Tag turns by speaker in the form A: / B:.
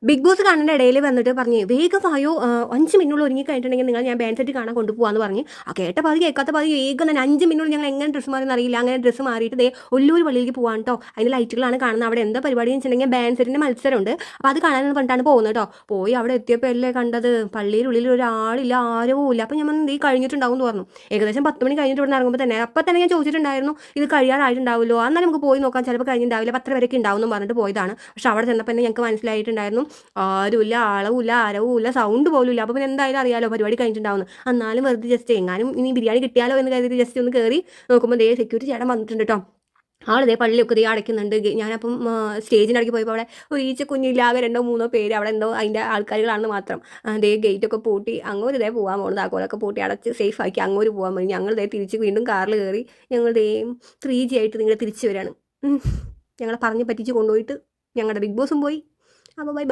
A: Big boss കാണുന്ന ഇടയിൽ വന്നിട്ട് പറഞ്ഞ് വേഗം വായോ 5 മിനിറ്റുള്ള ഒരുങ്ങി കഴിഞ്ഞിട്ടുണ്ടെങ്കിൽ നിങ്ങൾ ഞാൻ ബാൻഡ് സെറ്റ് കാണാൻ കൊണ്ടുപോകാന്ന് പറഞ്ഞ് കേട്ട പാതി കേൾക്കാത്ത പാതി വേഗം തന്നെ 5 മിനിറ്റ് ഞങ്ങൾ എങ്ങനെ ഡ്രസ്സ് മാറിയെന്ന് അറിയില്ല. അങ്ങനെ ഡ്രസ്സ് മാറിയിട്ട് ദേ ഒല്ലൂർ പള്ളിയിലേക്ക് പോകാൻ കേട്ടോ. അതിൻ്റെ ലൈറ്റുകളാണ് കാണുന്നത്. അവിടെ എന്താ പരിപാടി എന്ന് വെച്ചിട്ടുണ്ടെങ്കിൽ ബാൻഡ് സെറ്റിൻ്റെ മത്സരമുണ്ട്. അപ്പോൾ അത് കാണാനെന്ന് പറഞ്ഞിട്ടാണ് പോകുന്നത് കേട്ടോ. പോയി അവിടെ എത്തിയപ്പോൾ അല്ലേ കണ്ടത് പള്ളിയിലുള്ളിൽ ഒരാളില്ല, ആരവും ഇല്ല. അപ്പോൾ ഞാൻ ഈ കഴിഞ്ഞിട്ടുണ്ടാവും എന്ന് പറഞ്ഞു. ഏകദേശം 10 മണി കഴിഞ്ഞിട്ട് ഇവിടെ ഇറങ്ങുമ്പോൾ തന്നെ അപ്പം തന്നെ ഞാൻ ചോദിച്ചിട്ടുണ്ടായിരുന്നു ഇത് കഴിയാറായിട്ടുണ്ടാവുമല്ലോ, എന്നാലും നമുക്ക് പോയി നോക്കാം, ചിലപ്പോൾ കഴിഞ്ഞിട്ടുണ്ടാവില്ല, 10 വരെയൊക്കെ ഉണ്ടാവും എന്ന് പറഞ്ഞിട്ട് പോയതാണ്. പക്ഷെ അവിടെ ചെന്നപ്പോൾ തന്നെ ഞങ്ങൾക്ക് മനസ്സിലായിട്ടുണ്ടായിരുന്നു ആരുമില്ല, ആളവുമില്ല, ആരവുമില്ല, സൗണ്ട് പോലും ഇല്ല. അപ്പോൾ പിന്നെ എന്തായാലും അറിയാലോ പരിപാടി കഴിഞ്ഞിട്ടുണ്ടാവുന്നു. എന്നാലും വെറുതെ ജസ്റ്റ് എങ്ങാനും ഇനി ബിരിയാണി കിട്ടിയാലോ എന്ന് കരുതി ജസ്റ്റ് ഒന്ന് കയറി നോക്കുമ്പോൾ ദേ സെക്യൂരിറ്റി ചേട്ടൻ വന്നിട്ടുണ്ട് കേട്ടോ. ആളിതേ പള്ളിയൊക്കെ ദേ അടയ്ക്കുന്നുണ്ട്. ഞാനപ്പം സ്റ്റേജിൻ്റെ അടുത്ത് പോയപ്പോൾ അവിടെ ഒരു ഈച്ച കുഞ്ഞില്ലാതെ 2-3 പേര് അവിടെ എന്തോ അതിൻ്റെ ആൾക്കാരുകളാണെന്ന് മാത്രം. ദേ ഗേറ്റൊക്കെ പൂട്ടി അങ്ങോട്ട് ഇതേ പോകാൻ പോകുന്നത്, താക്കോലൊക്കെ പൂട്ടി അടച്ച് സേഫ് ആക്കി അങ്ങോട്ട് പോകാൻ വേണ്ടി ഞങ്ങൾ ദേ തിരിച്ച് വീണ്ടും കാറിൽ കയറി ഞങ്ങൾ ദേ 3G ആയിട്ട് നിങ്ങൾ തിരിച്ചു വരികയാണ്. ഞങ്ങളെ പറഞ്ഞ് പറ്റിച്ച് കൊണ്ടുപോയിട്ട് ഞങ്ങളുടെ ബിഗ് ബോസും പോയി. അപ്പോൾ ബൈ ബൈ.